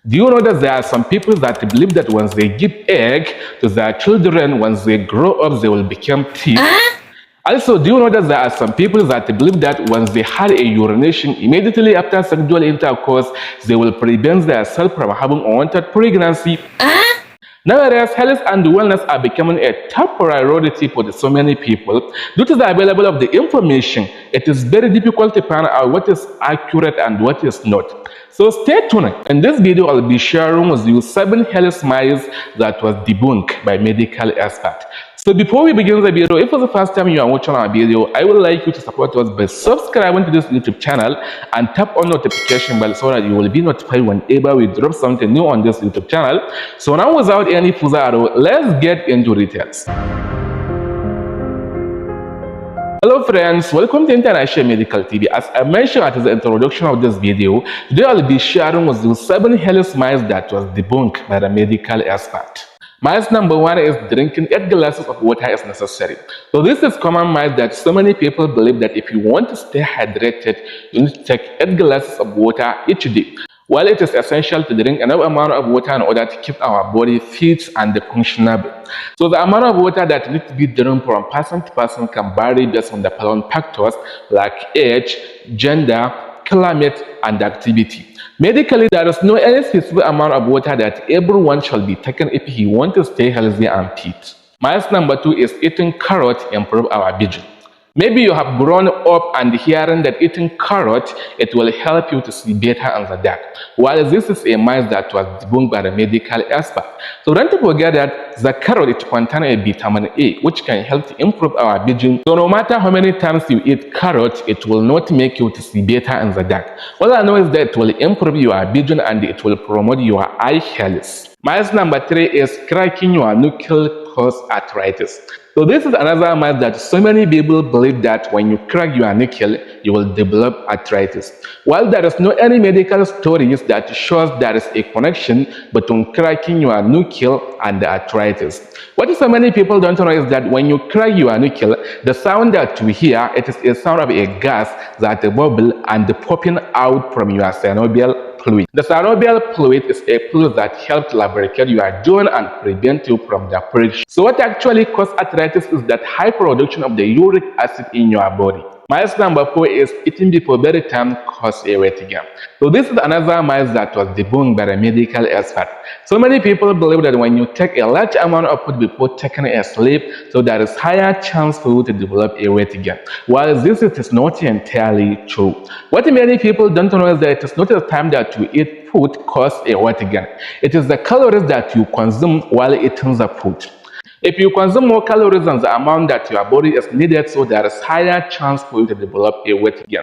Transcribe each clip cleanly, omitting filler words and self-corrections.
Do you know that there are some people that believe that once they give egg to their children, once they grow up, they will become teeth? Also, do you know that there are some people that believe that once they had a urination immediately after sexual intercourse, they will prevent themselves from having unwanted pregnancy? Nowadays, health and wellness are becoming a top priority for so many people. Due to the availability of the information, it is very difficult to find out what is accurate and what is not. So stay tuned. In this video, I'll be sharing with you 7 health myths that was debunked by medical experts. So before we begin the video, if it's the first time you are watching our video, I would like you to support us by subscribing to this YouTube channel and tap on notification bell so that you will be notified whenever we drop something new on this YouTube channel. So now without any further ado, let's get into details. Hello friends, welcome to International Medical TV. As I mentioned at the introduction of this video, today I'll be sharing with you 7 health myths that was debunked by the medical expert. Myth number 1 is drinking 8 glasses of water is necessary. So this is common myth that so many people believe that if you want to stay hydrated, you need to take 8 glasses of water each day. While it is essential to drink enough amount of water in order to keep our body fit and functional. So the amount of water that needs to be drunk from person to person can vary based on the following factors like age, gender, climate, and activity. Medically, there is no any specific amount of water that everyone shall be taken if he wants to stay healthy and fit. Myth number 2 is eating carrot improve our vision. Maybe you have grown up and hearing that eating carrot, it will help you to see better in the dark. While this is a myth that was debunked by the medical expert. So don't forget that the carrot, it contains a vitamin A, which can help to improve our vision. So no matter how many times you eat carrot, it will not make you to see better in the dark. All I know is that it will improve your vision and it will promote your eye health. Myth number 3 is cracking your knuckle cause arthritis. So this is another myth that so many people believe that when you crack your knuckle, you will develop arthritis. While there is no any medical studies that shows there is a connection between cracking your knuckle and the arthritis. What so many people don't know is that when you crack your knuckle, the sound that you hear, it is a sound of a gas that bubble and popping out from your synovial fluid. The synovial fluid is a fluid that helps lubricate your joint and prevent you from the friction. So what actually causes arthritis is that high production of the uric acid in your body. Myth number 4 is eating before bedtime causes a weight gain. So this is another myth that was debunked by a medical expert. So many people believe that when you take a large amount of food before taking a sleep, so there is higher chance for you to develop a weight gain. While this is not entirely true. What many people don't know is that it is not the time that you eat food causes a weight gain. It is the calories that you consume while eating the food. If you consume more calories than the amount that your body is needed, so there is higher chance for you to develop a weight gain.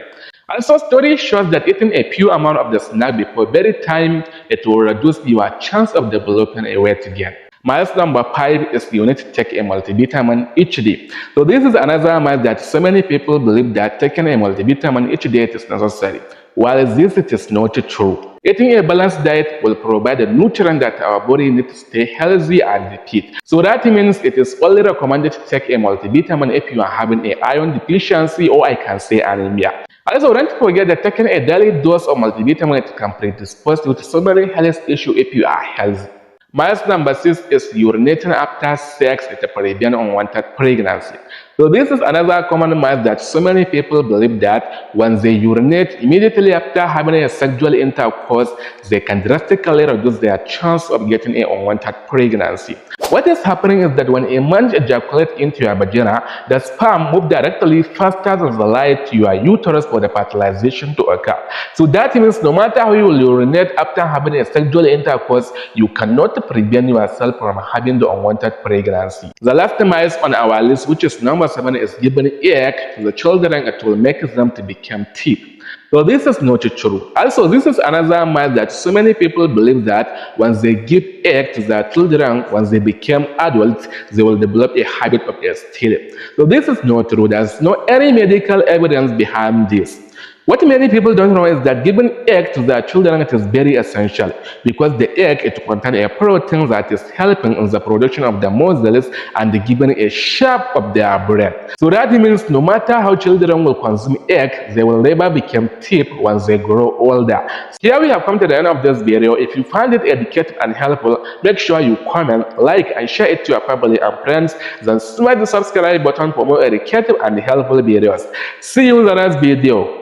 Also, study shows that eating a few amount of the snack before bedtime, it will reduce your chance of developing a weight gain. Myth number 5 is you need to take a multivitamin each day. So this is another myth that so many people believe that taking a multivitamin each day is necessary. While this it is not true. Eating a balanced diet will provide the nutrient that our body needs to stay healthy and fit. So that means it is only recommended to take a multivitamin if you are having an iron deficiency or I can say anemia. Also, don't forget that taking a daily dose of multivitamin can predispose you to so many health issues if you are healthy. Myth number 6 is urinating after sex to prevent unwanted pregnancy. So this is another common myth that so many people believe that when they urinate immediately after having a sexual intercourse, they can drastically reduce their chance of getting an unwanted pregnancy. What is happening is that when a man ejaculates into your vagina, the sperm moves directly faster than the light to your uterus for the fertilization to occur. So that means no matter how you will urinate after having a sexual intercourse, you cannot prevent yourself from having the unwanted pregnancy. The last myth on our list, which is number 7, is giving egg to the children. It will make them to become teeth. So this is not true. Also, this is another myth that so many people believe that once they give egg to their children, once they become adults, they will develop a habit of stealing. So this is not true. There's no any medical evidence behind this. What many people don't know is that giving egg to their children is very essential because the egg it contains a protein that is helping in the production of the muscles and giving a shape of their brain. So that means no matter how children will consume egg, they will never become thick once they grow older. So here we have come to the end of this video. If you find it educative and helpful, make sure you comment, like, and share it to your family and friends. Then smash the subscribe button for more educative and helpful videos. See you in the next video.